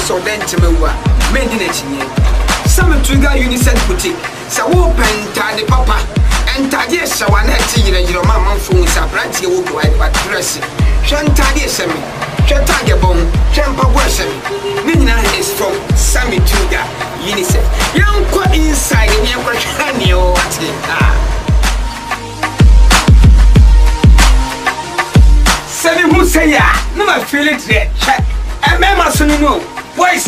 so then to me, made in it. Some trigger unison boutique. So open tiny papa. And Tadies, one had seen your mamma phones are branch you walk white but dressing. Shan Tadies, Shantaga bone, Champa worship. Nina is from Sammy Tuga, UNICEF. Young quite inside in your question, or what? Send who say ya, no, I feel it yet. And Mamma soon you know, boys.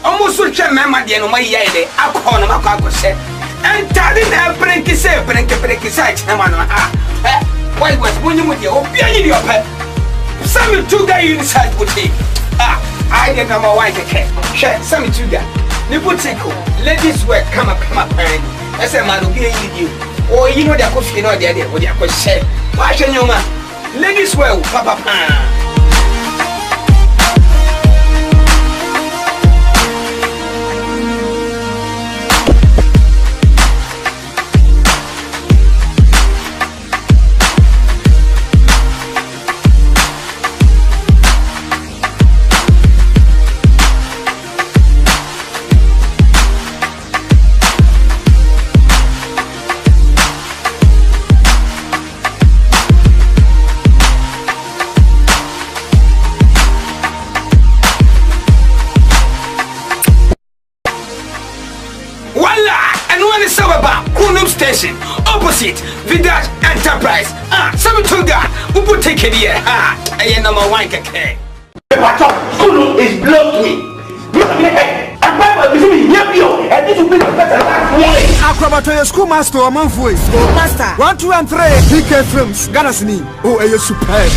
Almost so check Mamma, the my yay, I'll call him a said. And telling her break his side, why was when you with your pet? Some two guy inside would take. I get number one cake. Share some two guy. Niputeko, ladies work come up, and as a man will be you. Or you know, they're coffee, no, the idea what you could say. Why should you, man? Ladies well, Papa. Station opposite Vidage Enterprise. Some Tunga who put take it here. I am number one. Kulu is blocked me. And Bible is me here, and this will be the better last warning. Acrobat schoolmaster or man voice. Schoolmaster 1, 2, and 3. PK Films, Ganasini. Oh, are you superb?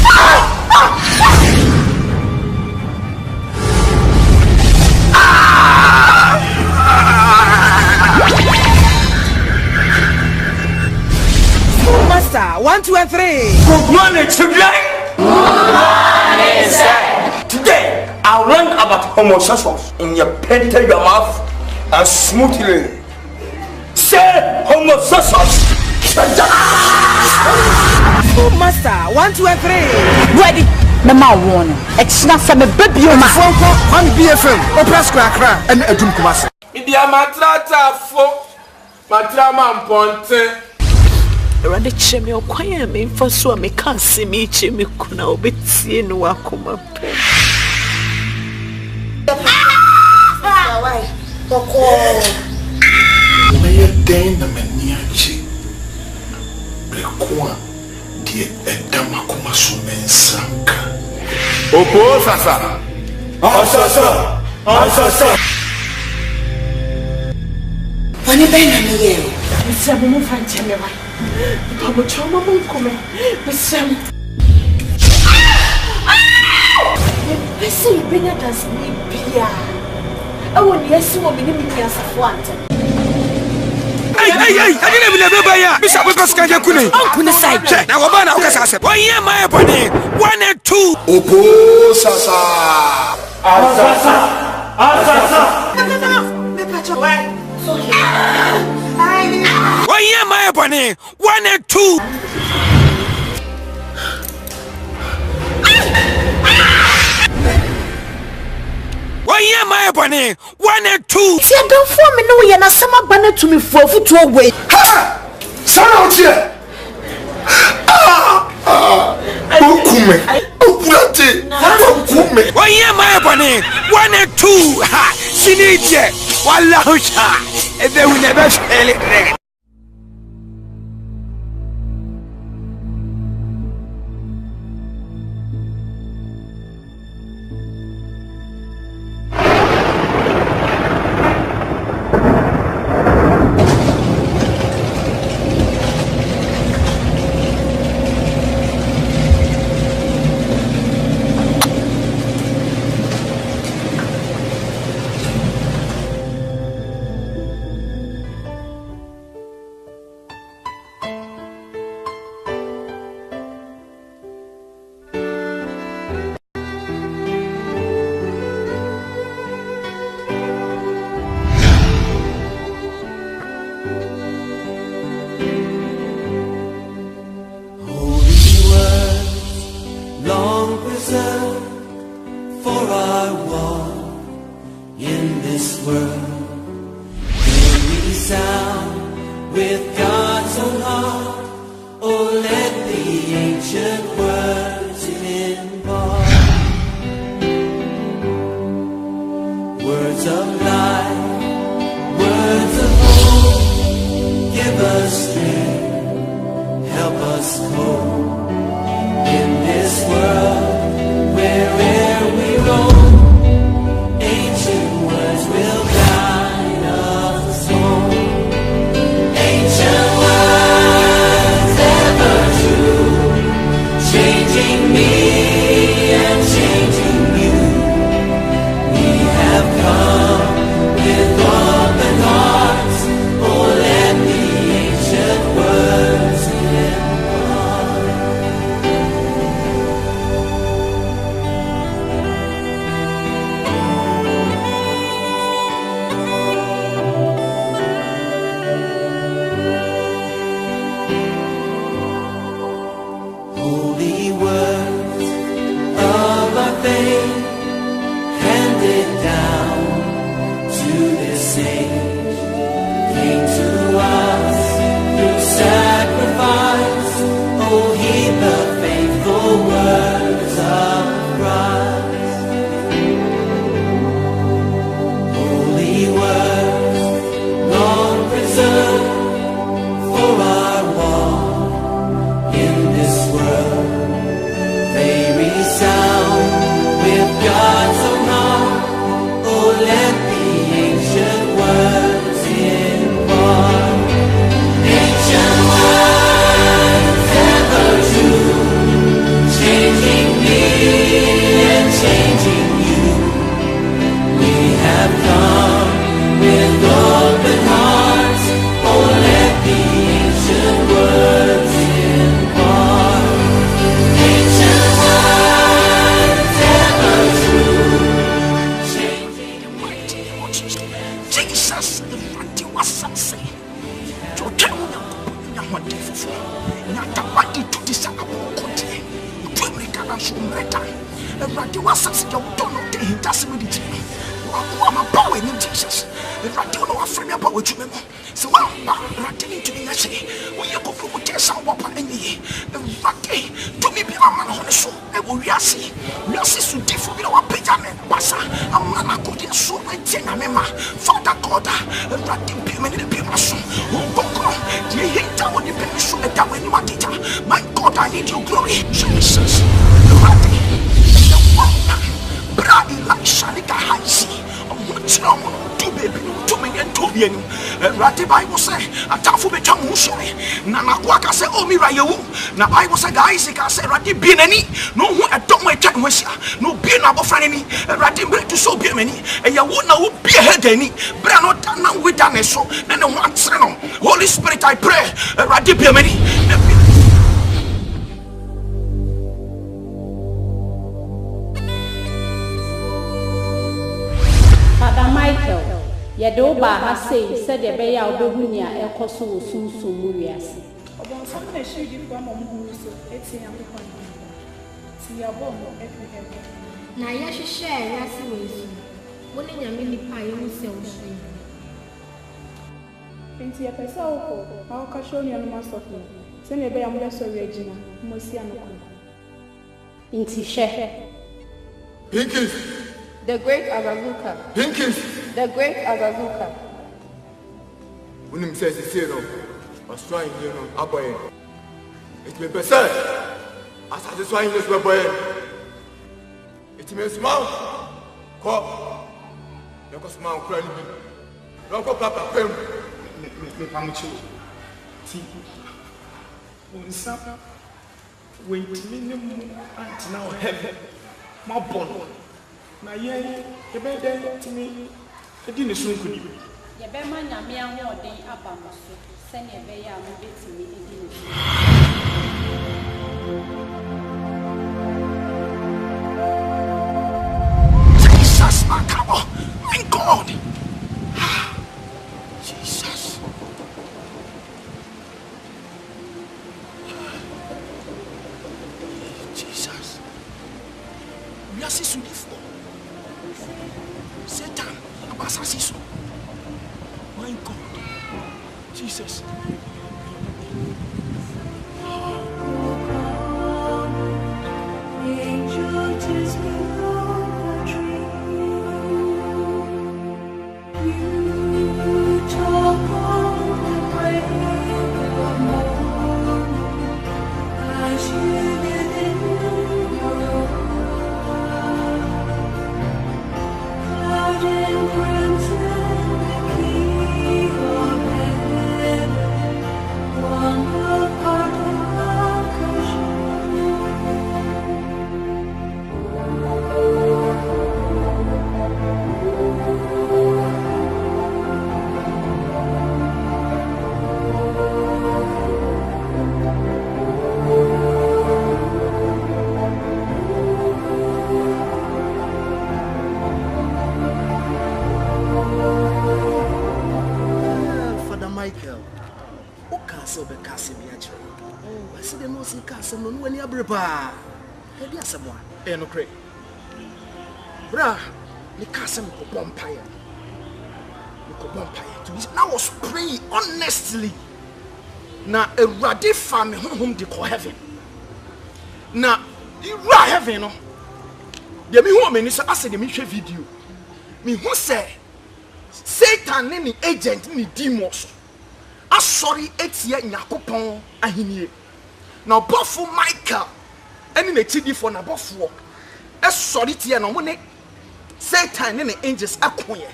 Master 1, 2, and 3. Good morning, children. Good morning, sir. Today, I'll learn about homosexuals in your painted your mouth and smoothly. Say homosexuals. Master 1, 2, and 3. Ready? Number 1. It's not some baby. One BFM, Opera Square, and a Doom Kumasi. Idia matrata fo. Matrama ponte. Rade cheme okwanya me mfa so a me kan se me cheme kuna obetie no akoma pe. Why? Koko. Oye den na maniachi. Brekwa die edama kuma so mensanka. Opo sasa. Asasa. Wani bena miye. Msamu mfanje me wa. Papa choma mukome. Msamu. Pese ibenya dance ni bia. Awo ni esi wo mini mi asafo ante. Hey, adina mi na beba ya. Bisa beko skanje kune. Kune side. Na wo ba na ukasa ase. One year my body. 1 and 2. Opo sasa. No. Me pacho why? Okay. 1 year my body. 1 and 2. Oye my body 1 and 2. See, I don't form me no ye na sama bana to me for to away. Ha! Sana otie. Okume. Okume. Oye my body 1 and 2. Ha! Sinije. Wallahu sha. E be hu never fail it. in this world. Hear me sound with God's own heart. Oh, let the ancient words impart words of life, words of hope. Give us strength, help us cope in this world. Wherever we roam, ancient words will guide us home. Ancient words, ever true, changing me and changing you. We have come with open hearts. Oh, let the ancient words impart. Holy words of our faith, handed down to this age, came to us through sacrifice. Oh, heed the faithful words of Christ. Holy words, long preserved for our walk in this world. They resound with God's own heart. Oh, let the ancient words impart. Ancient words, ever true, changing me and changing you. We have come with open hearts. Oh, let the ancient words impart. Ancient words, ever true, changing Mighty name of Jesus. Jesus, the mighty was something. To tell you, what different. Not the body to disable country. To make an answer matter. The radio was something you don't know. He doesn't mean it. I'm a power in Jesus. The radio no afraid about what you remember. So, I'm ratting to the next day. We are going to test our weapon in the radio. To me, be a man on the show. I will see. We are so different with our pajamas. Bassa, a man I could so my tenor. Father God, the radio payment in the payment. Oh, God, you hate that when you pay me so that when you are teacher. My God, I need your glory. Jesus, the radio. Bra Elisha nika hansi omuchira mo to baby to me and to be Rati Bible say atafu betwa mu so na nakwa ka say o mira yewu na Bible say guys ka say Rati bi nani no hu edom atwa ho sia no bi na abofra nani Rati bre to so bi mani eyawu na wo bi hedani bra no da na we da ne so na ne ho atsere no Holy Spirit I pray Rati bi mani. Father Michael, Yadoba has said the Bay of Behunia, El Coso, Susu Murias. About some should you from who so it's in see your bomb every head. Now, yes, you share, yes, you will. When you mini pie, you sell. Into a pessoa, I'll catch you on my sofa. Send a bay on your so Regina, Mosiano. Into share. Pinkies. The great Azazuka. Pinkies. The great Azazuka. When him says it's here, I'm trying to up by it. It's been percent. As I just trying this way, it means small. Cop. You can smile, crying. Don't go papa, pen. Me pamuchu. Ti. Unsa. Wait minimum until now heaven. My bond. Na ye be dey timi edi ne so nkuni ye be ma nyame ahoden aba mo so se ne be ya mo betimi edi ne so Jesus makabo my God Jesus Jesus we are so Satan asasi so. My God, Jesus. No cray. Bra, the castle of vampire. I was praying honestly. Now, a radi family home to call heaven. Now, you are heaven. No, the me woman is asking the mission video. Me who say Satan any agent any demons. I sorry, it's yet Yakupon ahini. Now, Buffalo Michael. Any the TD for na Buffalo. Sorry, tia no money. Satan and the angels acquire.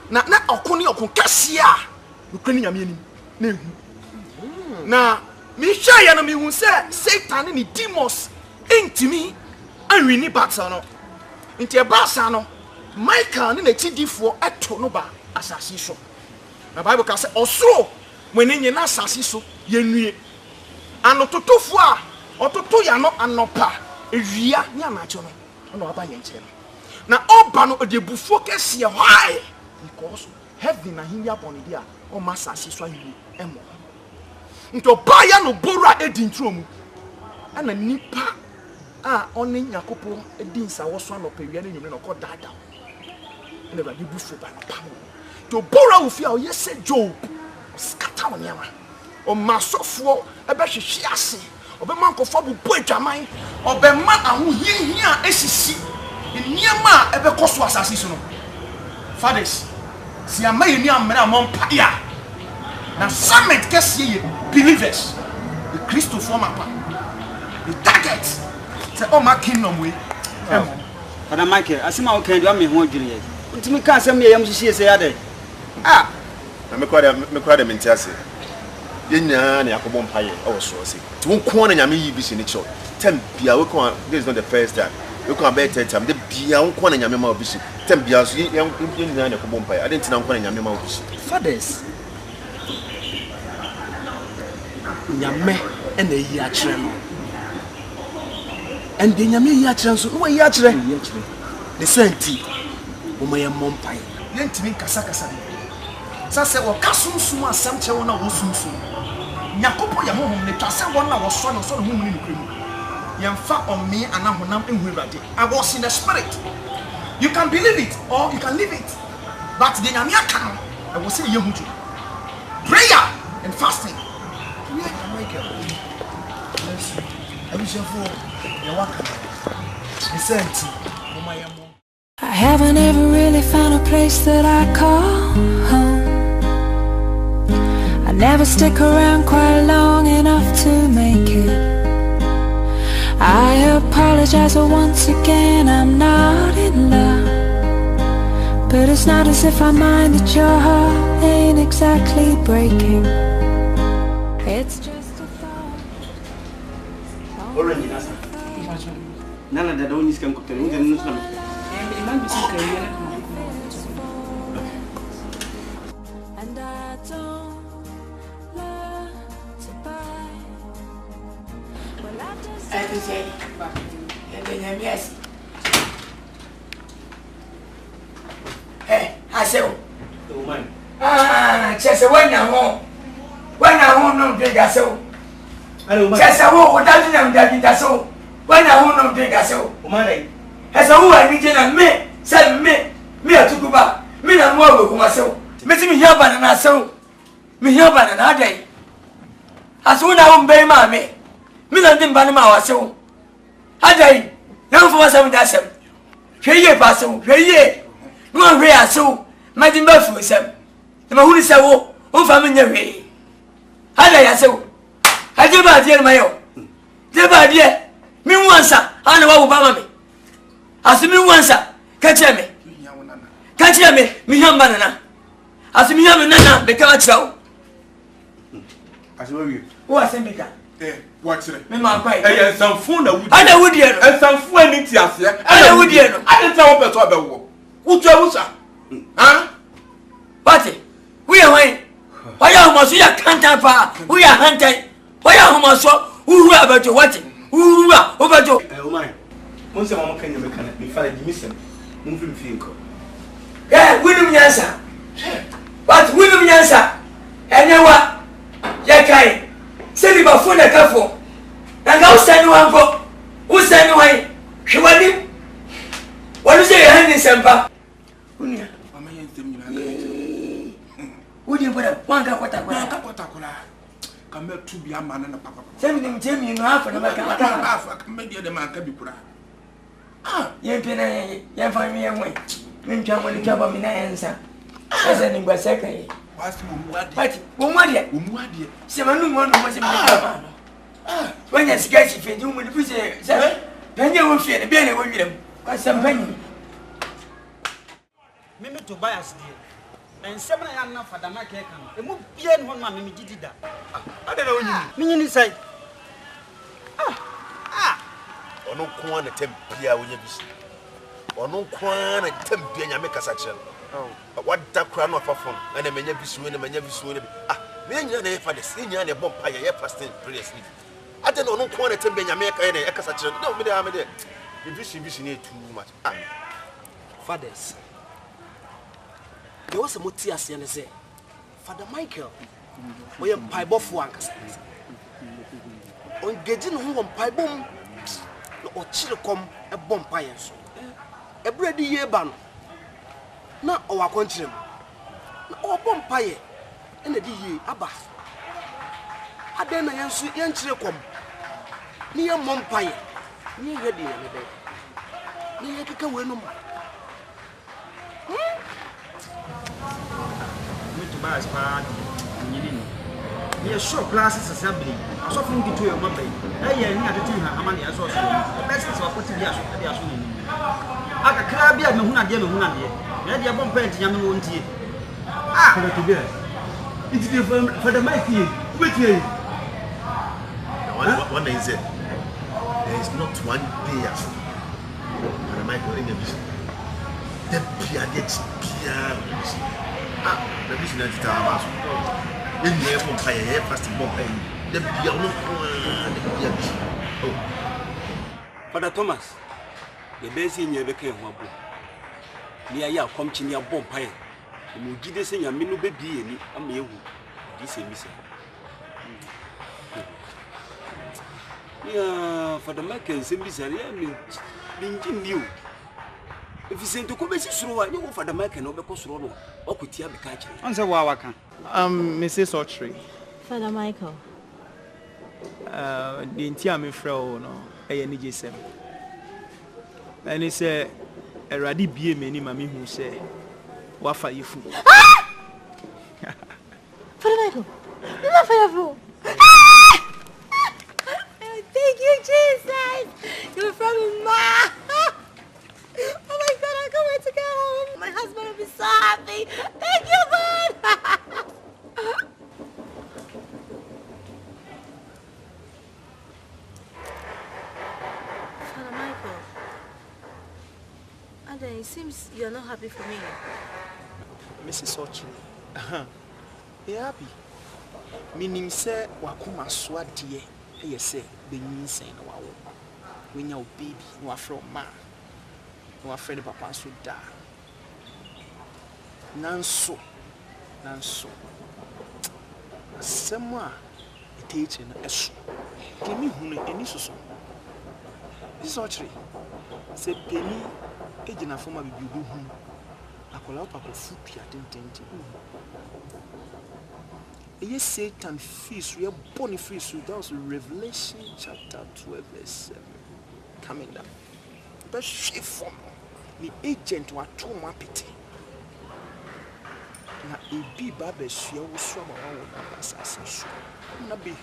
Na okuni okun kasia. Ukraine yamini. Na me share na me hu say Satan and the demons intimi and we ni battle no. Inti e battle no. Michael and the TD for eto no ba asasi so. Na Bible ka say osoro when ni na asasi so yenwie. Anototofo a ototo ya no anopa ewia ni anacho no. No aba yenche na oba no de bu focus ye why because heaven na him ya boni dia o masasi so ayi emo nto ba ya no bora edi ntrom ana nipa a oni nyakopo edi nsa wo so anopa wi na nyum na ko dada ene ba de bu fo ba na pa to bora wo fi a o yese Job scatter woni ama o masofo ebe hwehwe ase Obeman ko fobu bo adwaman obeman ahohihia esisi niema ebe koso asasi so no fathers si amaye ni amra amompa ya na summit kesiye believers the Christopher mapa the target say o ma kingdom we Father Michael asima o kan do me ho adwire ye ntimi ka asem ne yam hihie se ya de na me kwa de mentiase yenya na yakobo mpaye e wo so se ti won ko na nyame yi bi se ni cho tem bia we ko this is not the first time we ko about time de bia won ko na nyame ma obi se tem bia so yenya na yakobo mpaye adenti na ko na nyame ma obi se fathers nyame ena yi a kire no and the nyame yi a kire so no yi a kire the senti o ma yem mpaye yentimi kasa sase wo kasumsum asam che wona wo sumsum nyakopo ya honhom ne twase wona wo so no so no honhom ni kremu yemfa omme anahonam ehurade I was in the spirit. You can believe it or you can leave it, but the nyame aka no I will say yehuju prayer and fasting. We are Michael. Yes. I wish you for your work. Listen, I haven't ever really found a place that I call home. I never stick around quite long enough to make it. I apologize once again, I'm not in love. But it's not as if I mind that your heart ain't exactly breaking. It's just a thought. Already, Nasa. Nana, the only scam cooked in the and I don't learn to buy. Well, I just I say, yes. Hey, I say, just when I won't know big as so. Just a walk without them that it so. When I won't know big as so. As a woman, me, said me, to go back. Me na mo go kuma sew. Me ti me hia banana sew. Me hia banana adai. Aso na wo mbei ma me. Me na ndim ba no ma wa sew. Adai. Na fo wa sew da sew. Hweye pa sew. Hweye. No hwe asew. Ma di mba fu sew. Ma hu ni sew. O fa me nya hwe. Adai asew. Aje ba die ma yo. Je ba die. Mi wansa. Ana wa wo ba ma me. Aso mi wansa. Ka che me. Ka che me. Mi hia banana. Aso mi hia me nana be ka chao. Who has sent me? What's it? Me man quite. Hey, some phone that would. I know would you. And some phone in tears. I know would you. I didn't tell you about the war. Who told you? Huh? Party. We are when. Why are we so can't we are hunting. Why are we so who are about you what? Who are over you? Oh my. Once a moment can you make it? Me follow you miss him. Move him finger. Yeah, William Yansa. But William Yansa. And you what? Yakai, send him a phone a careful. And go stand one for who stand away. She want him. What is your hand in Semper? Would you put up one cup of water? Come back to be a man and a papa. Send him Jimmy in half and a maybe the man can be put. Ah, you find me away. When you want to cover me, answer. I send him by second. But Umuadi, Seven one was in when you sketch if you do with the pussy, then you will fear the belly with them. But some penny. Mimi to buy us dear. And 7 I am not for the market. And move beyond one mammy did that. I don't know you. Meaning inside. Or no quan attempt here when you visit. Or no quan attempt being a make a section. What that crown of a phone, and I may never swim, and may never swim. Ah, me and your name for the senior and a bomb pie, a fasting previously. I don't know, no quantity being America and a such a no, me, I'm there. You vision need too much. Fathers, there was a motias and say, Father Michael, we are pie boff one. On getting home on pie boom or chillicom a bomb pie and so. A bready year ban. Na our country na o bompaye ena di ye aba aden na yensu yenchire kom ni ye mompaye ni ye di na be ni ye keka we no ma me to buy spa nyini ni ye shop classes assembly aso fun gitu yo mabai ye ni atete ha amane aso so best is what bi aso ni aka kra bia me huna de na dia bomb paint nyame wontie for to be it's the for the mic here wait here one day is it there is not one day for the mic in the vision the pia the vision is the tabaso in the bomb fire fast bomb paint the pia no oh Father Thomas the best in your became one near ya come to near bomb pie. You did the same, no baby, and I'm you. This is missing. Yeah, for the Americans, and misery, I mean, being new. If you send to come through, I know for the American over Cosrono, or could you be catching? Answer Wawaka. Mrs. Autry. Father Michael. The Intiami Fro, no, ANGSM. And it's a radi bie many mammy who say, Wafa you fool. Father Michael, you're not fearful. Thank you, Jesus. You're from Ma. Oh my God, I can't wait to get home. My husband will be so happy. Thank you, God. Father Michael, Aden, it seems you're not happy for me. Mrs. Autry, be happy. Meaning, say, Wakuma Swadi, yes, say, the new saying, wow. When your baby, you are from Ma. You are afraid of Papa should die. Nanso. Someone, a teacher, a shoe. Give me who any so. This Autry, say, Penny, agent of former baby, who a akola papa fu pia tententi yes Satan feast we are born feast that was Revelation chapter 12 verse 7 coming down but she from the agent wa to mapete na ebi ba be sua wo so ma wo na asase so na be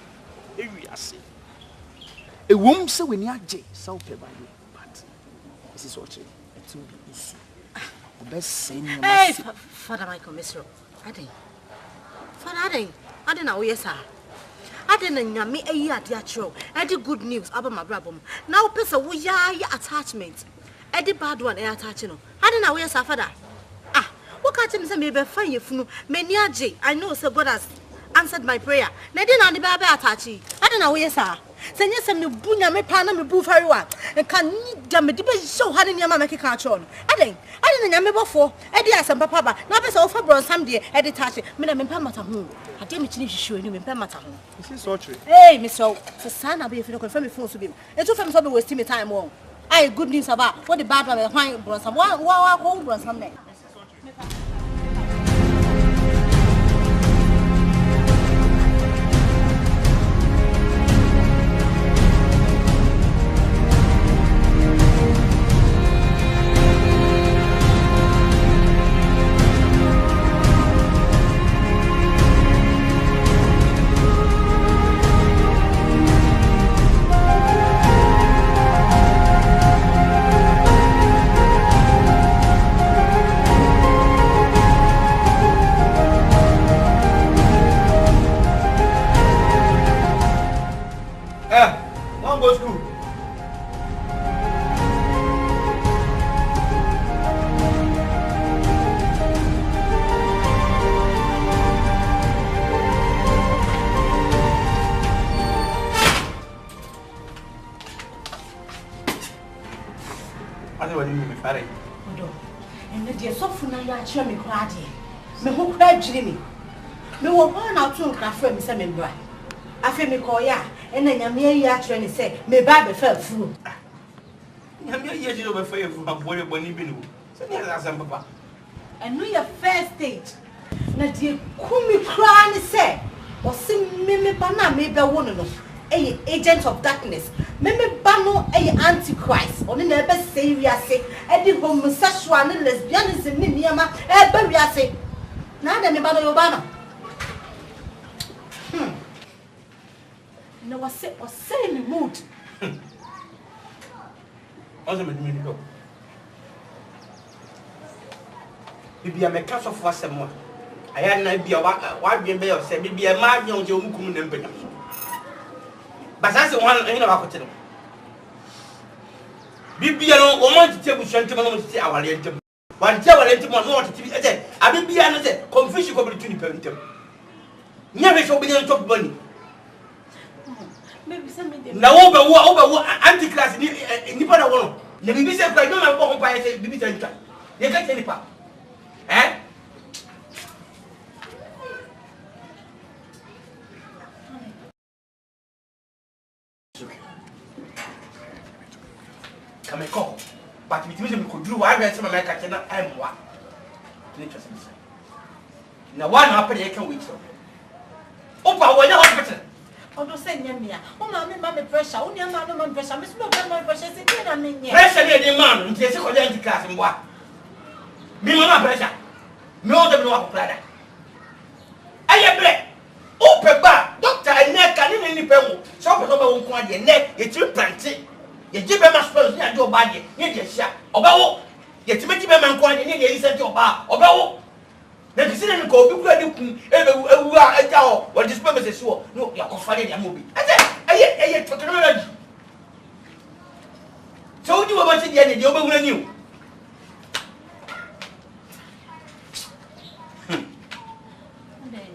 ewiase ewom se weni age so pe ba you but this is what it will be easy the best saying hey Father Michael Misro ade Father ade na wo yesa ade na nyame ayi ade a chiro ade good news aba mabrabom na wo pese wo ya attachment ade bad one attach no ade na wo yesa Father what catch me say me be fine yefunu meni age I know say God has answered my prayer na dey na the baby attach ade na wo yesa senye se me bunya me pa na me bu fari wa kan ni da me de be show ha ne nyama me keka cho no ade na nyame bofo ade asem papa ba na be say wo fa bronsam de ade touch me na me pa mata ho ade me chini hwehwe ni me pa mata ho this is so true hey Mr. for sana be you ko fa me phone so be e to fa me so be waste me time won ai good news about what the bad one hwan bronsam wa ko bronsam ne me kwade me ho kra dwiri me wo ho na to nkra fra me se me bra afi me ko ya ena nyame ayi a kire ne se me ba be fa furu nyame ayi a kire be fa furu abore boni bi no se ne asam papa enu your first stage na die kumi kra ne se o se me ba na me be wo no a agent of darkness me ba no a antichrist oni na be say wiase e di homosexual and lesbianism ni niama e be wiase na da me ba no yo ba no no was say me mood ozo me dimi do bibia me ka so fo asem a aya na bia wa dwen be yo se bibia ma dwen je omukum na mpanyam basase wan ina ba kote no bibia no o ma tete bushante mo no tete awale ntem wan tete awale ntem no tete bi ete abibia no se confusion ko bi tuni pe ntem nya be so bi nyan top bani na wo be wo anti class ni pa na wo no na bibi se kwa no ma bo ko pa se bibi tan twa ye ka teni pa Come and call. But with me, could do I read some American I'm what? Now, one happened, I can wait. Opa, when you're hospital. Oh, don't send me. Oh, mammy, pressure. Only a man, pressure. Miss Mother, pressure. Pressure, the man, in case of the class and what? Me, mamma, pressure. No, the block of platter. I am black. Open back, doctor, and neck, and any pebble. So, over one point, your neck, it's too planted. Ye jibe ma spells ni ajo ba ye ni je hia obawo ye timeti be man kwa ni ye isenti oba obawo na kisine ni ko bi kura ni kun ewu a eja ho wo display message wo no ya ko fare ni amobi eye technology so di wo ba ti je ni oba wura ni o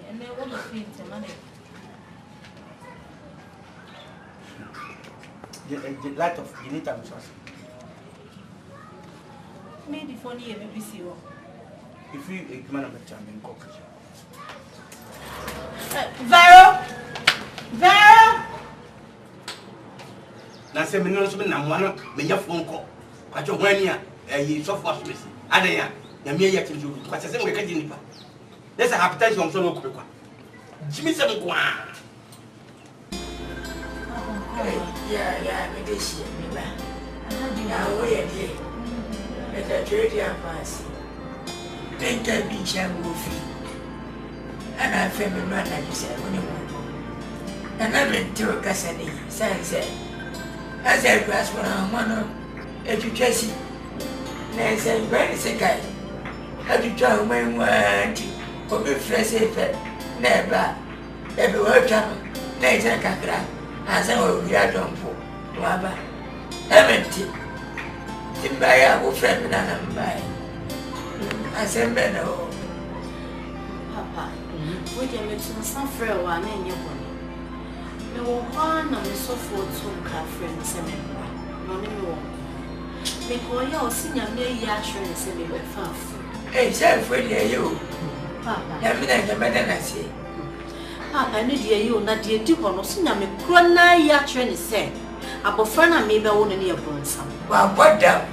ene wo do fit mane the light of the later resource. Maybe for you, maybe see you. If you a man of the champion cockage. Vero! Now, say, me no, so me na one, me your phone call. I just went here, you so fast, Missy. Adaya, Yamia Yakin, but as I can do. There's a appetite on so quick. Jimmy some qua. Yeah, me this year, me back. Now, wait a day. Let a trade your fancy. Think I be Shangoofy. And I feel me run like you said when you want. And I went to a Cassani, Sansa. As I grass when I'm one of education. Nancy and Granny say, guy. How to try when one for me fresh effect. Never. Everywhere channel. Nancy and Cacra. As I will be at home for. Wabba. Empty. Timbaya will friend me and buy. I said, Benno. Papa, we can make some frail one in your body. No one of the so for two car friends and no more. Because you're senior near Yashra and send me far. Hey, self, when you, Papa, I mean, I better not say. Papa, I need you, not dear Duke or senior me, Crona Yashra and said, about Frana maybe only a bronze. Well, what down?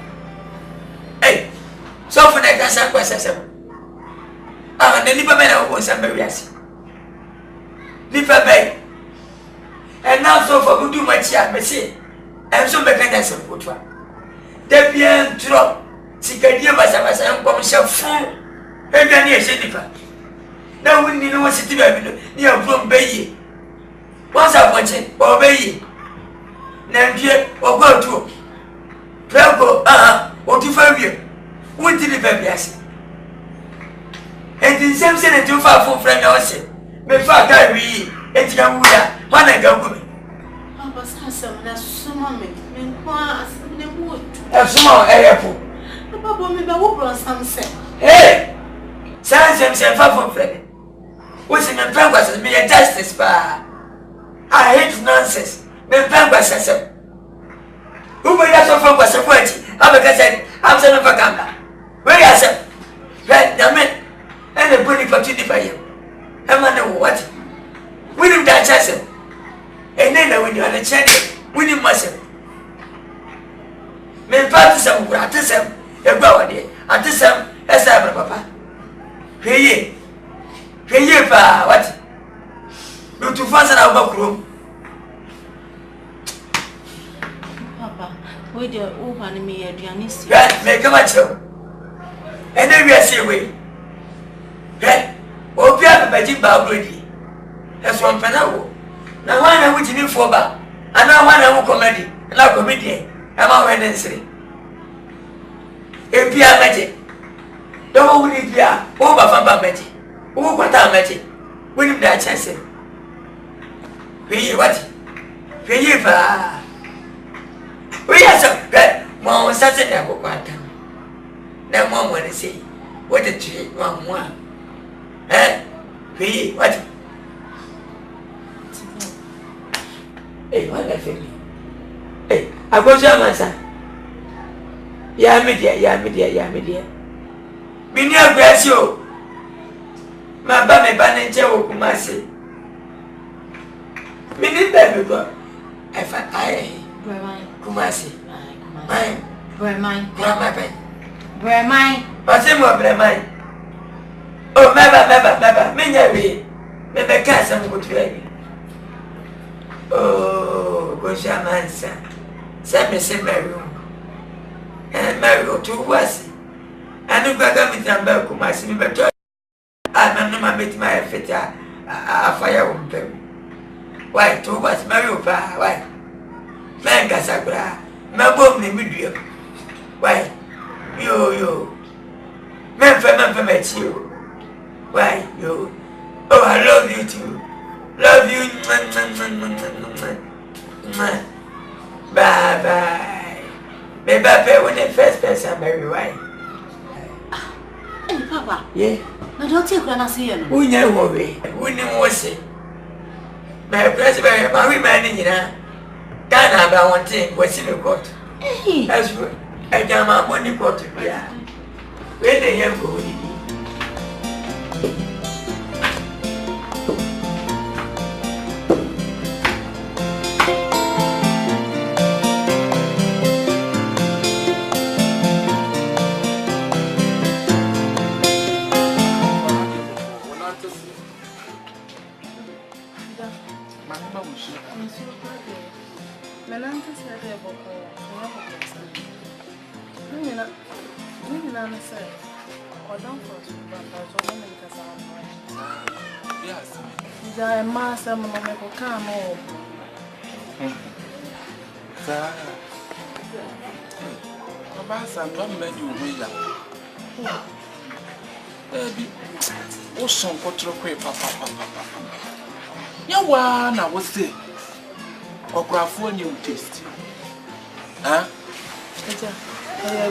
Hey, so for that, that's a question. Ah, the Nipper man was some berries. Nipper Bay. And now, so for good, much I may say, and so mechanism put one. The bien drop, Sicadia was a master commercial fool, and then near Jennifer. Now, we need no city near Bloom Bay. Once I watch it, or Bay. Nandia, or go to Prago, or to Fabio. What did the baby ask? And in some sense, too far from friend, I said, my father, we, and Yamuya, one I go with me. Papa, some that's so mommy, and why I would. Have some airport. Papa, maybe I will bring some say. Hey! Sans himself far from friend. What's in the purpose of me a justice bar? I hate nonsense. My purpose as a who made us from was a point. I said, I'm son of a gambler. Where is it? Right, the men. And the body opportunity for you. I'm not what? We didn't that chance. And then when you are the channel, we didn't muscle. Men partism, gratism, a body, at this time, as I have papa. Pay ye, pa, what? You to fasten our back room. Papa, wait your open me a Dianis. Right, make a match. And then we are saying, wait. Hey, oh, we have a magic bar already. That's one panel. Now, one I waiting for bar, and now one I will comedy, and now comedian. I'm out and say, if you are magic, don't we need ya over from magic? Oh, what I'm magic? We need that chance. We what? We are so good. Mom, such a never quantum. Now, Mom, when I say, what a tree, one. Eh? We what? Hey, what a thing. Hey, I go to my son. Yeah, me dear. Me near bless you. My baby banana will come and say. Me need baby go. If I come and say. Mine. Where mine? Grandma pen. Where mine? What's the more mine? Oh, never. Me never. Me be can't some good way. Oh, go shaman son. Send me say my room. And Mary go to was. I don't go with them back to my semi better. I'm not met my fit a fire on them. Why, two was Mary, why? Man, Casabra, my bomb in video. Why, you. Man, for met you. Why, you? Oh, I love you too. Love you. Bye. Maybe I pay when the first person marry, why? Hey, Papa. Yeah. Now don't take when I see you. Who never way? Who never say? My president, my women, you know. Can't have one thing, what's in the court. Hey. That's good. I got my money court to be. Where they have go. na wo say okrafo ni taste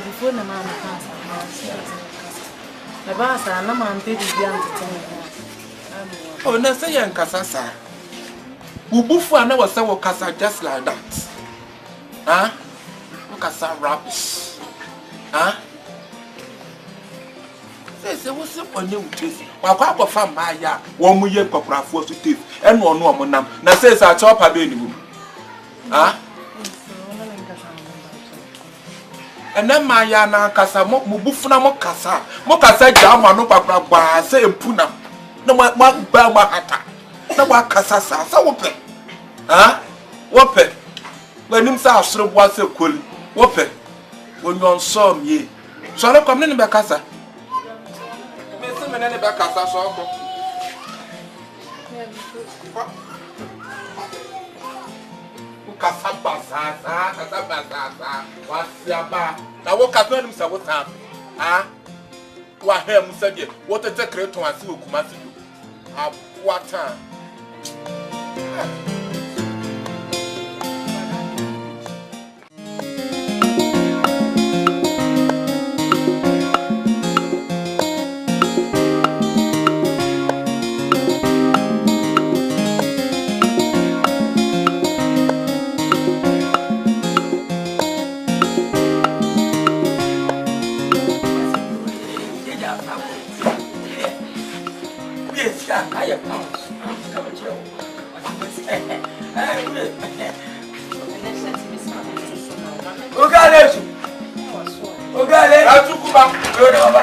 before na mama kasa na basa na man te di oh na say yan kasa sa ubufu ana wo say wo kasa just like that wo kasa rubbish say wo say on you taste wa kwa akọfa mba ya wo mu ye okrafo so taste eno ono omo nam na say sa chopa be ni mu ena ma ya na kasa mo bufuna mo kasa jama no papra gba se empuna na ma ba ma hata na wa kasa sa wo pe wo pe wanim sa asoro bo ase koli wo pe wonyon so mie so na kom ne be kasa me se me ne be kasa so ko kasa basasa wasiaba na wo kasa nim sa wo tam wa he mu se de wo tete kreton ase okumasi do abwata Ogale atukuba yodo ba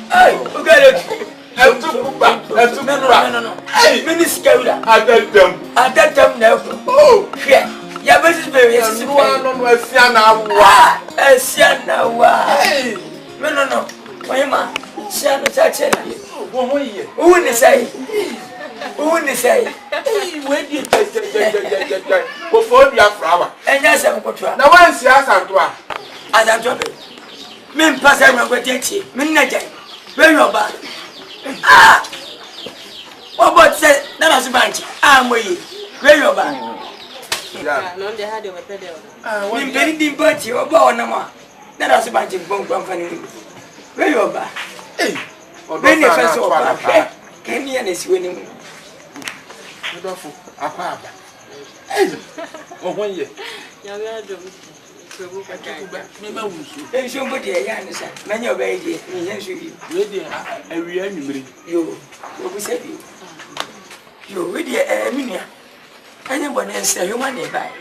Hey, ogale no. Hey, minister Gawda. Adatam na. Oh, hwe. Ya besi be yes no no asia na wa. Asia na wa. Hey, no. Oyema, sia no chache na. Wo ho ye. Wo ni sai. Hey, we di je. Ko fo bia frawa. Enya se mkotoa. Na wan sia asantoa. Asantoa be. Me mpasa me kweteti. Me nnaje. We yoba. What said that was bank? Moye. Where you ba? No, they had over there. We very party or bow nama. That was bank bomb company. Where you ba? Hey, when you first of came here and is winning. Hey, oh, 1 year. And somebody, I understand. Many of baby, you said you with the Minia. Anyone else, you want to buy.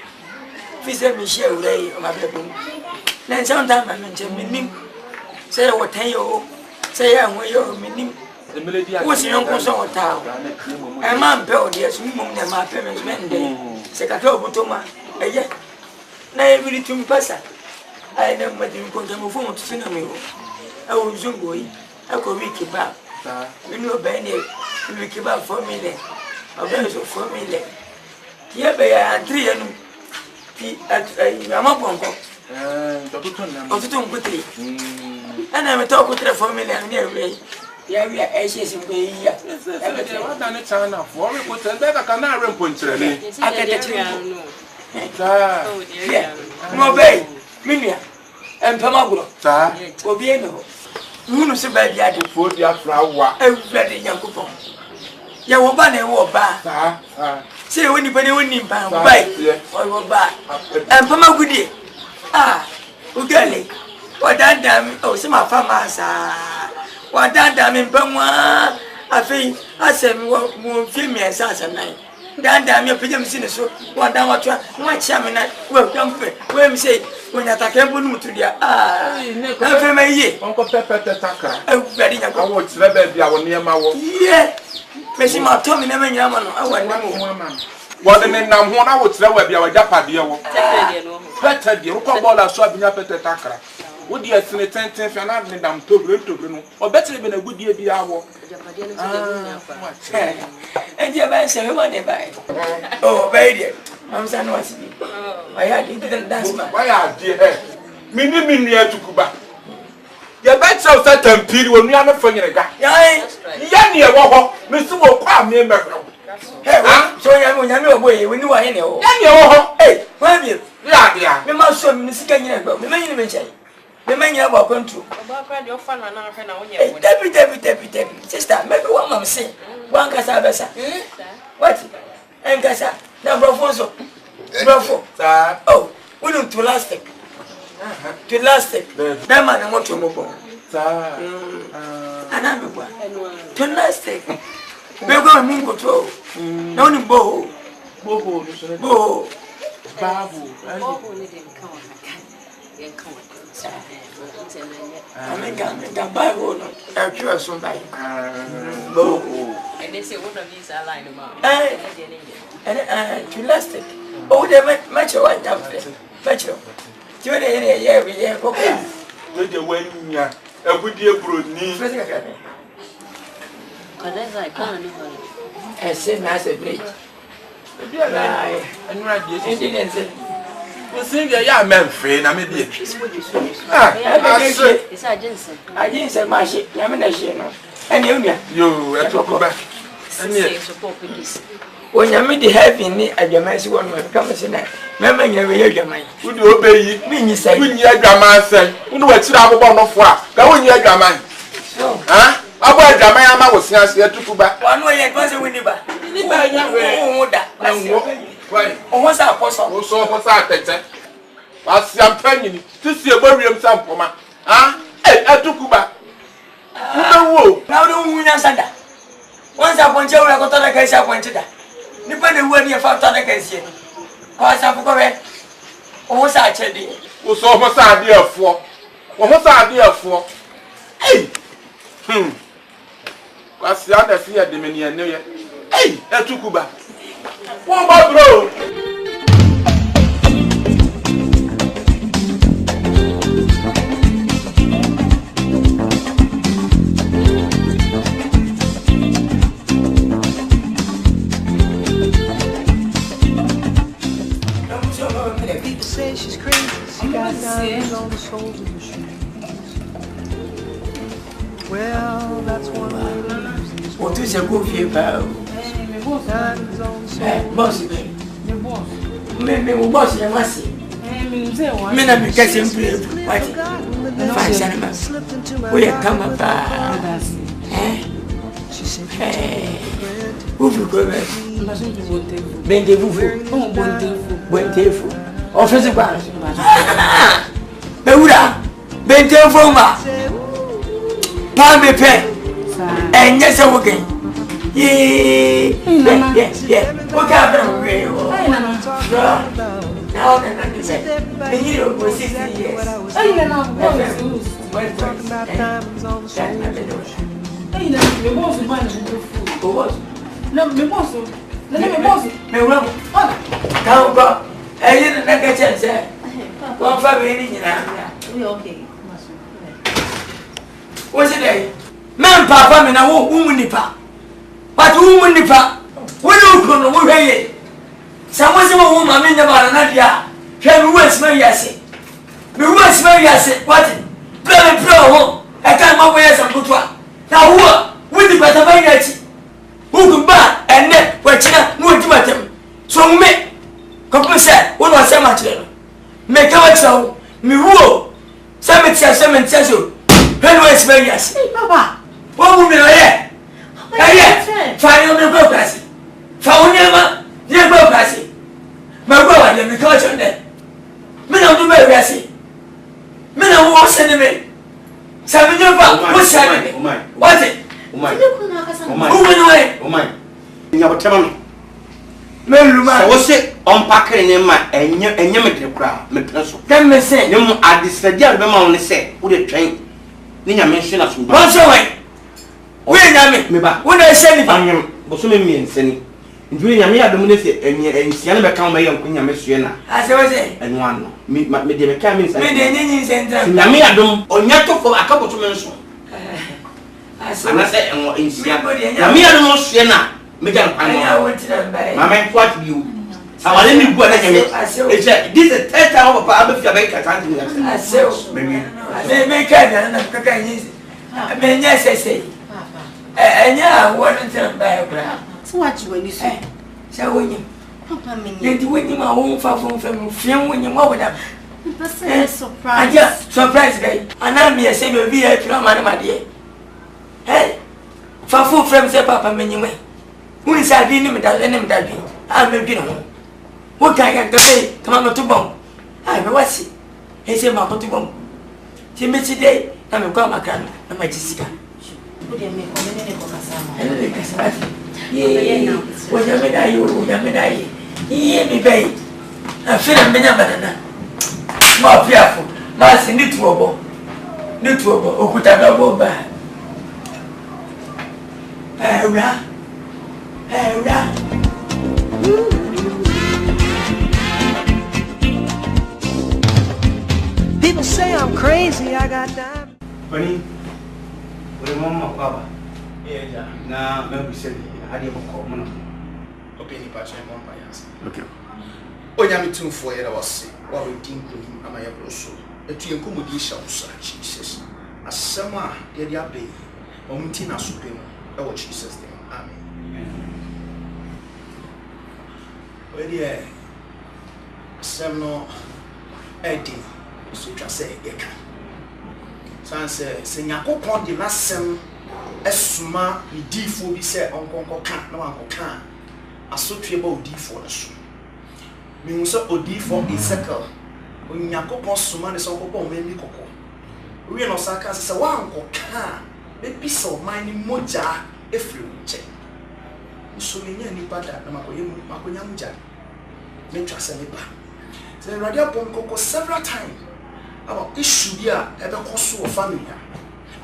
Visit Michelle Ray on my bedroom. Then sometime I mention me. Say what 10 year old. Say I'm where you're meaning. What's your uncle so town? A man built yes, me, my parents men day. Secretary Botoma, a year. Na every two person. I never did come to phone to cinema. I was young boy. I could make it back. We know Benny, we keep up 4 million. A bench of 4 million. Here by a 3 and I'm up on quickly. And I'm a talk with 4 million near way. Yeah, we are ashes in way. I've done it enough for me, but I cannot run puncher. I can Mobile, Minia, and Pamago. For being no. You know, so bad, you had to put your flower every young coupon. Ya wo ba na wo ba. Say when you pay when you buy. Wo ba. Pama gudi. Ugale. Wadanda mi o se ma fama sa. Wadanda mi pamwa. Afi asem wo film esa sanai. Danda mi pejam sine so. Wanda watwa. Wa chiam na wo kampe. We mi say when atake mbonu mutudia. Na fe maye. Onko pepete takra. Very nya. Awo tire ba bia wo niam awo. Yeah. Mesi ma to mi na manya ma no awa na mo. Wo de ne nam ho na wo tire wa bia wa japade wo. Pete de wo ko bola so abinya pete takra. Wo di asine tenten fa na ne dam tobre no. Obetere be na gudie bia awo. Japade no se de nya kwa. Endi ba se we ma ne bai. Oh, baby. I'm saying what's it? I had it didn't dance man. Why are dear? Mini atukuba. Ya bet so certain period when you are not funny ga. Ya ni e wo ho, me su wo kwa me me. Hey, so ya mo nya me oboye, we ni wa ye ne ho. Ya ni e wo ho. Hey, why be? Ya dia. Me ma so me sika nyina gba. Me manyi me chai. Me manyi aba control. Oba pra de ofan na na na wo nya wo. Debi. Sister, maybe one mama say. One kasa besa. What? Enkasa. Na brofonso. Brofo. Sir. Oh, we don't to elastic. To elastic. That man I want to move on. Sir. Anambo. To elastic. We go move control. No ni bo. Bo. Babu. Bobo ni dem kan wa kan. Dem kan wa. I Bible no. I sure so by. And they say one of these are lying about. And to elastic. Oh, they match your white up. Match you. Do you know we have cocoa? Let the way you are. A good dear bruni. I can't. I say, Master Bridge. And right, yes, you think you're men free, I may be. It's a Jensen. I didn't say my ship, Yamanashino. And you are talking back. When you meet the heavy in me, at your mercy, one will come as a night. Remember, you hear your mind. Would you obey me? You say, when your grandma said, you know what you have about for. Go in your grandma. Huh? About Jamaica was here to Cuba. One way it was a winning back. What's our apostle? So what's that? As I'm telling you, to see a burial sample. Ah, I took Cuba. Now don't win us under. Once I want you, I got on a case I wanted that. Nipper the word you found on a case here. Cause I'm correct. What's I tell you? What's almost idea for? What's idea for? Hey! What's the other fear the many and hey, I took Cuba. What about bro? People say she's crazy. She got diamonds on the soles of her shoes. Well, that's one way to lose these What is a good fear, pal? diamonds on the soles Hey, boss, me, boss, you must see. Men are because simply fighting. Fine, animals. We are come up. Hey, who will go back? Bendez-vous. Offensive bar. Beura, bendez-vous, ma. Palm me pen. And yes, I'm working. Yeah. What happened? Now, the hero was 60 years. What's it? Man, Papa, and I won't woman nipa. But woman nipa, we don't know who they are. Someone's a woman in the Baranadia. Can we waste my yassy? We waste my yassy. What? Play and pro. I can't my way as a good one. Now, who? With the better who can buy and net where China won't do them. So, me, come say, what was so much? Make a so, me woo. Some says you. When was my yassy? Papa, what would be there? Fire, me go said, what's it? Woman, you have a terminal. I was sick unpacking in my and you crowd. Then me say, you are this the dear woman say, would it train? Nina mention us. What's away? Where me back? When I said if I am, but so many and sending. Doing a mere domination and Siana become my young Queen Messiana. As I was saying, and one, me, my dear Camis, and Yamia don't, or Yato for a couple of minutes. I said, and in Siana, Yamia don't know Siena. I went to them by my man, what you. I let me go and this is 10 time of a public Jamaica. I say, maybe make it. I mean, yes, I say. And yeah, I wasn't by a ground. So what you when you say? So when you when you my own from film when you mow with them. Surprise. Just surprise guy. And I'm here saying you'll be a man, my dear. Hey, for full frames, Papa, many way. Who is I didn't even that be? I'm a bit home. What can I get say? Come on to bomb. I know what's it. He said, my to bomb. She missed today. I'm a come, I can. I'm a Jessica. What do you mean? Yeah, when you die, hear me, babe. I feel a banana. More fearful, Master Nitwobo, or could I go back? People say I'm crazy, I got that. Bunny, with Mama Papa. Yeah, now, maybe said. I didn't call Mono. Open patch and one by us. Okay. Oh, Yammy 2 for it was sick. What we think to him, am I able so? A two accommodation, Jesus. As summer, dear Abbey, or Mintina Supino, or Jesus. Amen. Well, yeah. Seven Eddie, so just say, Eka. So I say, sing a cook on the last sem. Esuma ni difo bi se onkonko kan na wanko kan asotwe ba odifo na so mi hu se odifo Ezekiel onyakopon suma ne so onkonko memi kokko we no saka se wanko kan be bisa man ni moja efri nche so me nya ni pada na makonya moja me twa se me ba se radio pon kokko several times about issue dia e be koso of family.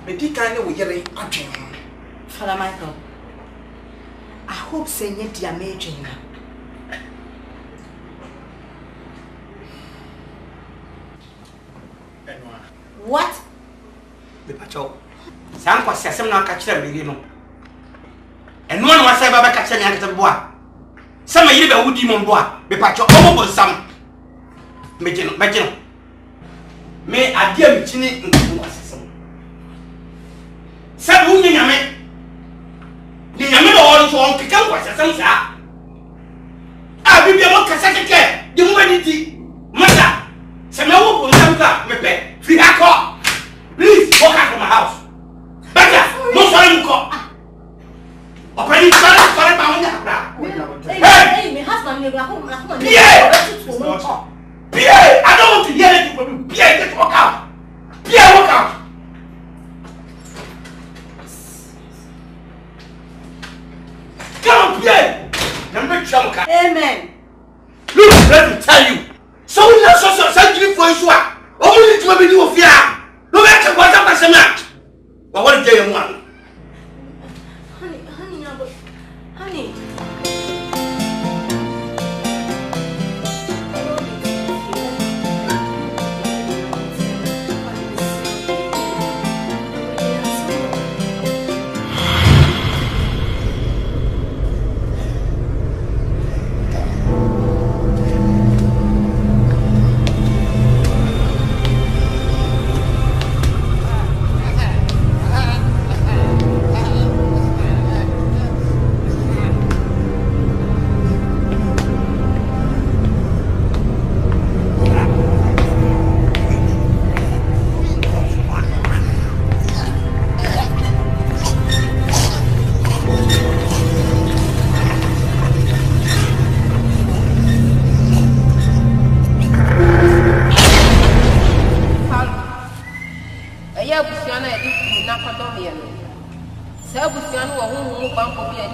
Medical we yere atwen. Father Michael, I hope say you damage na. What? The patrol. Sam was some now catch them, you know. And one was ever catch any other boy. Some of you would demon boy, the patrol over some. Major. May I dear me chinny in Said who you mean? The Yamil all to Uncle Campus as some shop. I will be able to second care. The humanity. Mother, Samuel will come me pay. Free her car. Please walk out of my house. Better, no sorry, call. Open it, sorry, hey, my husband, you're home. Pierre, I don't want to hear anything from you. Pierre, just walk out. Pierre, walk out. Come on, Pierre. Amen. Look, let me tell you. So we not so give for you. Only to be do fear. No matter what I'm saying. But what do you want? Honey.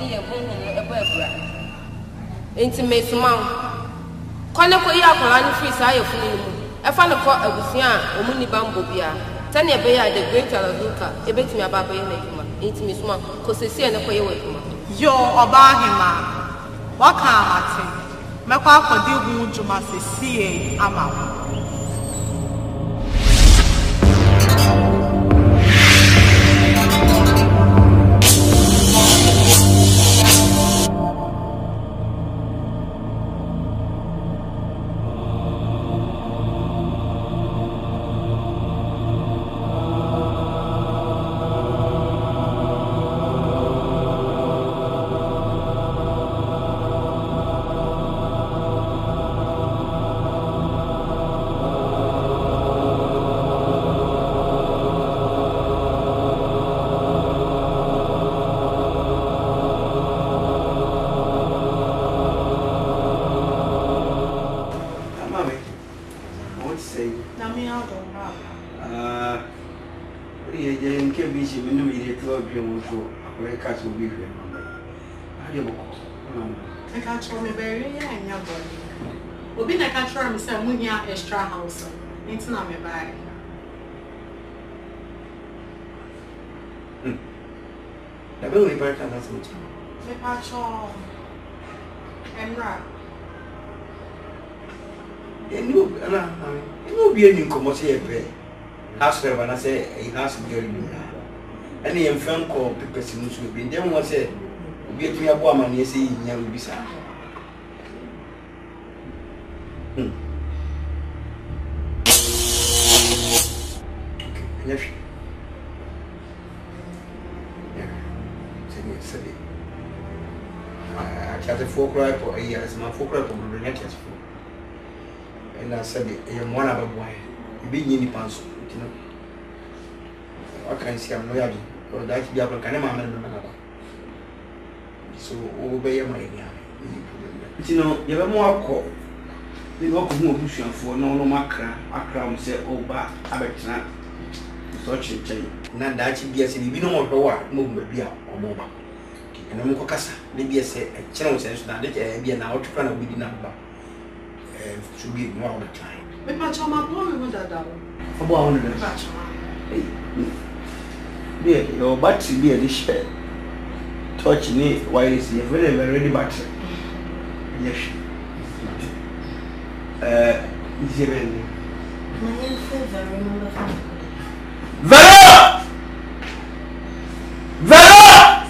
ni ye honhom no ebo abura enti mesuma kwane ko yi akwara ni free sa ayefunu ni mu efa ne ko abusia a omu ni bambo bia tane ebe ya the great Alazuka ebetimi ababa ye na adwuma enti mesuma ko sesi ne ko ye wa adwuma yo oba hima waka amate mekwa akodi hu dwuma sesi ama extra house into na me buy da be we buy can that's much me pacho emra enu bi eni komo se ebe house fair na say e house girl ni na ene yem fan ko pepesi no so bi ndem wo say obi etumi abo amane ese nya obi sa Yes. Yeah. C'est bien. I chatted 4 cry for a year as my 4 cry for the next four. And I said, I am one of a boy. You be in the pants, you know. I can't see I'm no yard. Or that you have a kind of man. So obey my idea. You know, you have more call. You walk with more bush for no macra, macra, say, oh, but I bet not. Such a chain. Not that you be as if you know what movement be or more. And I'm Cocassa, maybe a channel sense that they be an out to run a big number. To be more of the time. But my child, my boy, with that double. For 100. Dear, your battery be a dish. Touch me, why is he very, very battery? Yes. Very. Vera! Vera!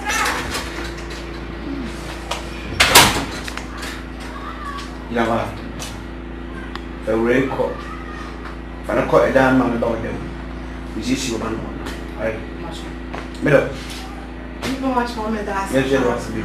Yama. A record. If I call a damn man about them, is this your man? Right? Middle. You know much more than that. Yes, you want to be.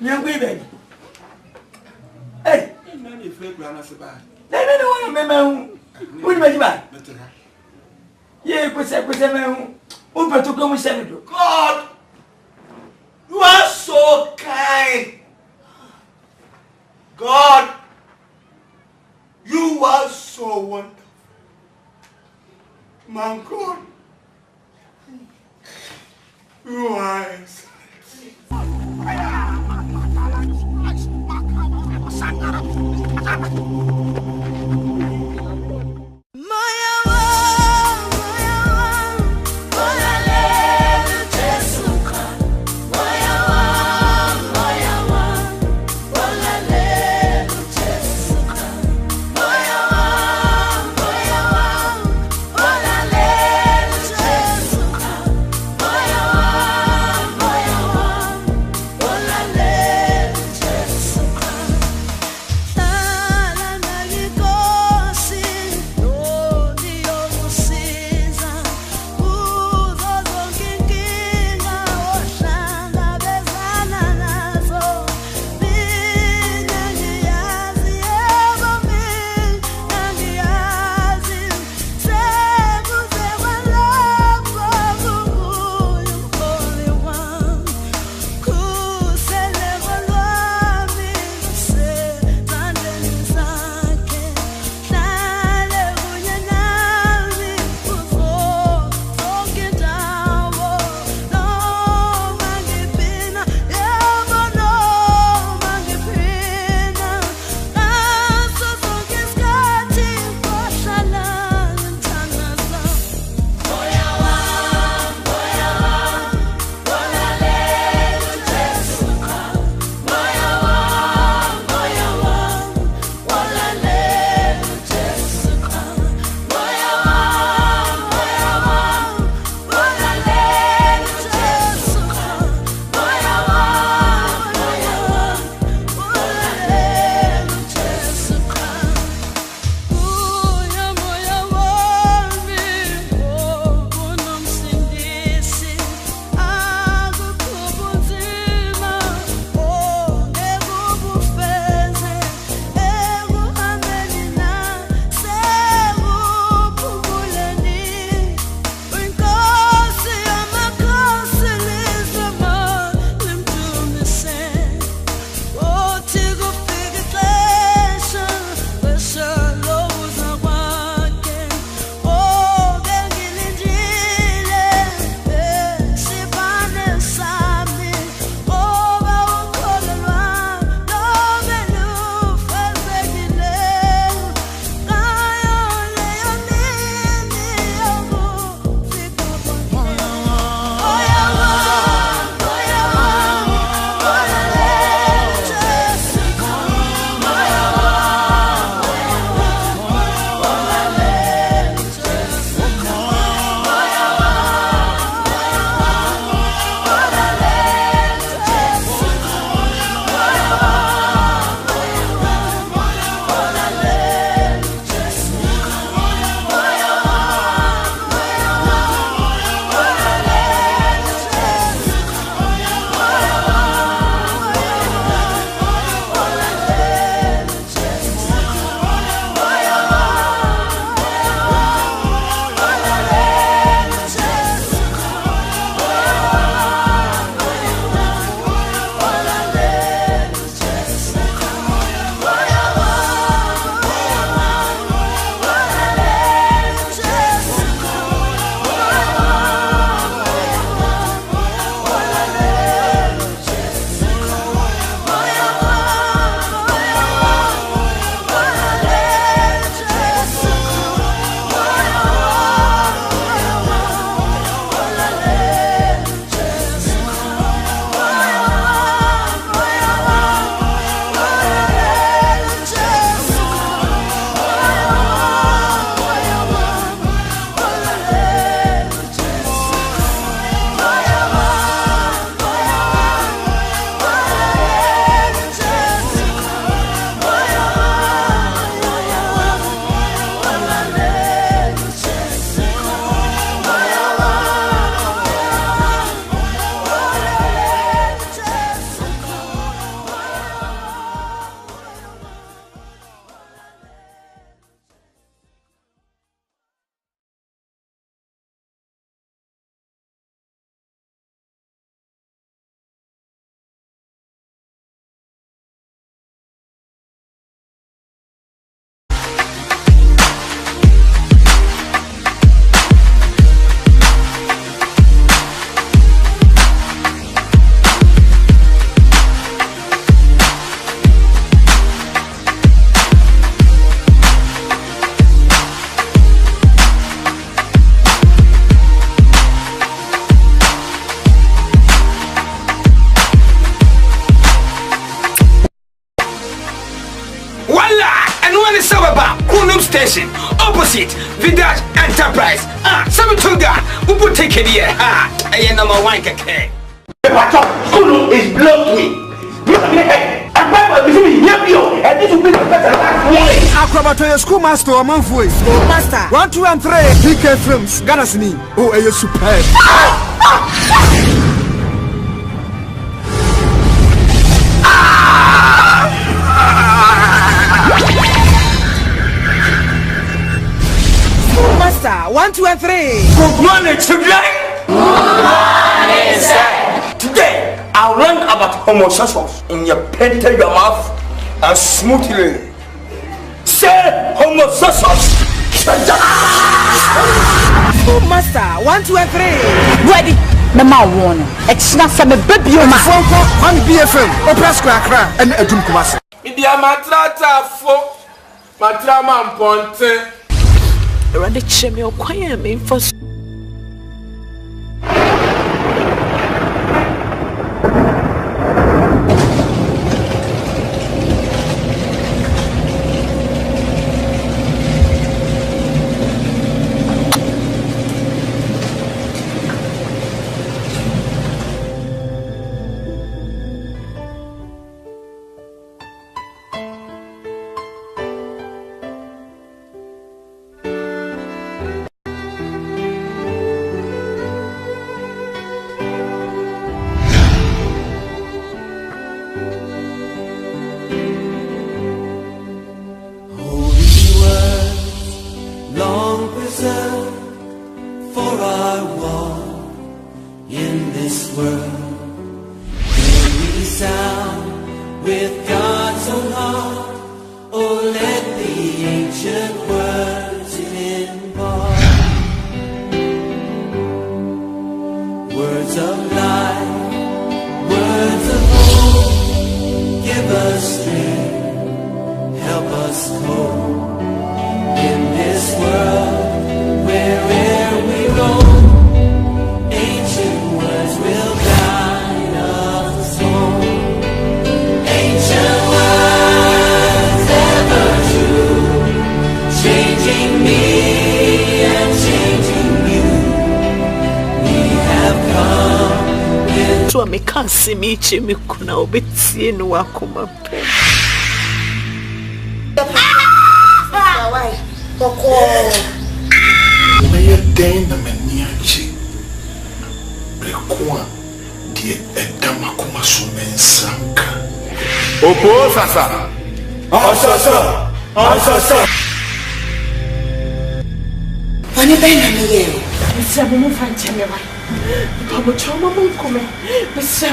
Young baby. Hey, Nani flake grana seba. No, memo. Who made you back? Ye, put them. Open to come with Senator. God, you are so kind. God, you are so wonderful. My God, you are Maya, Maya, Maya, station opposite Vidage Enterprise. Sami Tuga, Ubu take it here. I am number 1 keke. Sulu is blocked me. And this will be the better last warning. Acrobat schoolmaster or Manfoy. Schoolmaster 1, 2, and 3. PK Films, Ganasini. Oh, are you superb? Schoolmaster 1, 2, and 3. Good morning, children. Good morning, sir. Today, I'll learn about homosexuals in your painted your mouth and smoothly say homosexuals. Schoolmaster 1, 2, and 3. Ready? Number 1. It's not some baby. On BFM, Opera Square, and Edum Kumasi. India matrata fo matrama mponte. Rande cheme okwaya me for Simichi mikuna obetie no akoma pe. Meye den na maniachi. Brekwa die edama kuma sumensanka. Opo sasa. Asasa. Asasa. Wani bena miye. Misa mo fanche me wa. Pabo choma mo kome. Misa.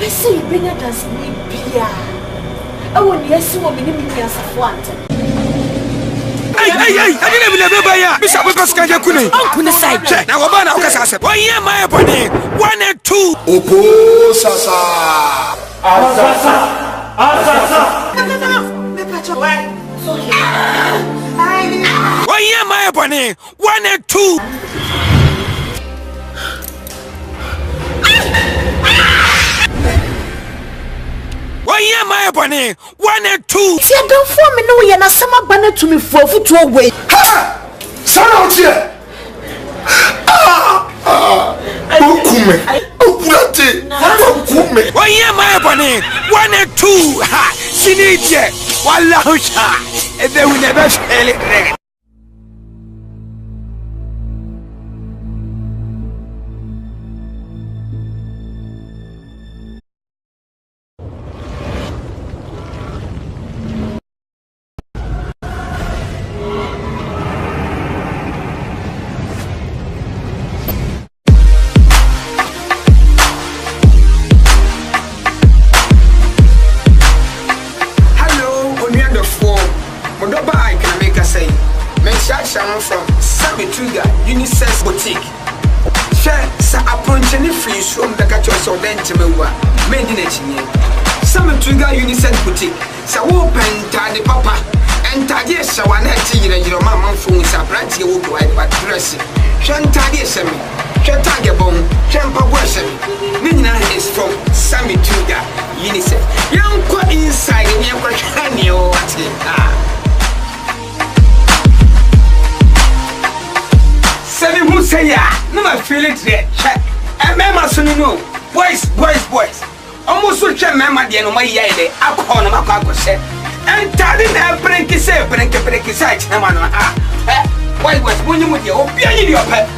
Esi benya das ni bia. Awo ni esi wo me ni mi asafo ante. Hey, I didn't even know ya. Bishop because can you kune? Kune side. Now what about okasa se? Oh yeah, my body. 1 and 2. Opo sasa. Asasa. Asasa. Me pacho. Sorry. Oh yeah, my body. 1 and 2. Oh yeah, my body. 1 and 2. See, don't form me no. You're not some banner to me for foot away. Ha! Son out here. Okume. Okulate. Okume. Oh yeah, my body. 1 and 2. Ha! Sinije. Wallahu sha. And then we never fail it. From Sami Tuga Unisex Boutique. Share sa approaching free from the catcher so then Timewa, made in a chine. Sami Tuga Unisex Boutique. Sa open tadi papa and tadi shawan and your mamma phone sa branch you go white but dressing. Shan tadi semi, Shatagabon, Champa worship. Nina is from Sami Tuga Unisex. Young qua inside. outside in your canny or what? Seven who say ya, no my feel it there. And Mamma soon know. Boys. Almost so check Mamma the no my yay, I call him a said. And Tadin have break his say, break his side, why was when you with your opinion your pet?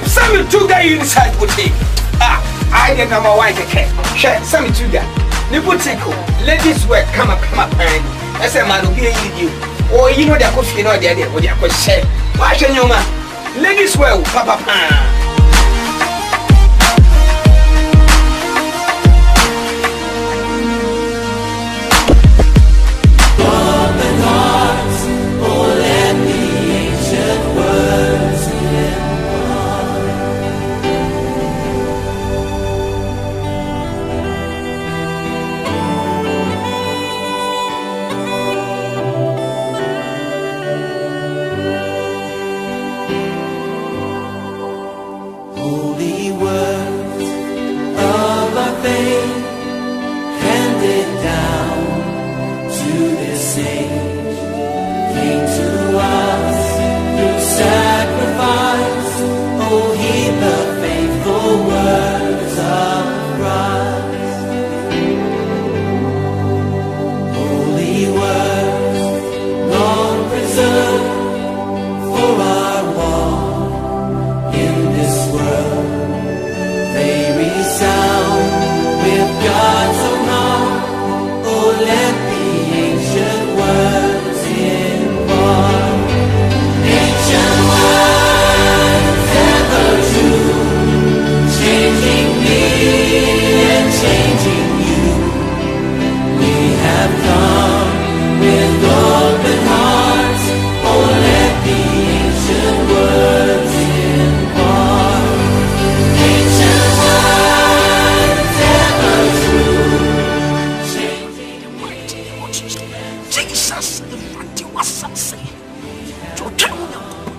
Some two guys inside would take. I didn't know my wife again. Share some two guys. Niputiko, ladies work come up, and as a man will be you. Or you know, they're coffee, no, they're what you could say. Why should you, man? Ladies well, Papa.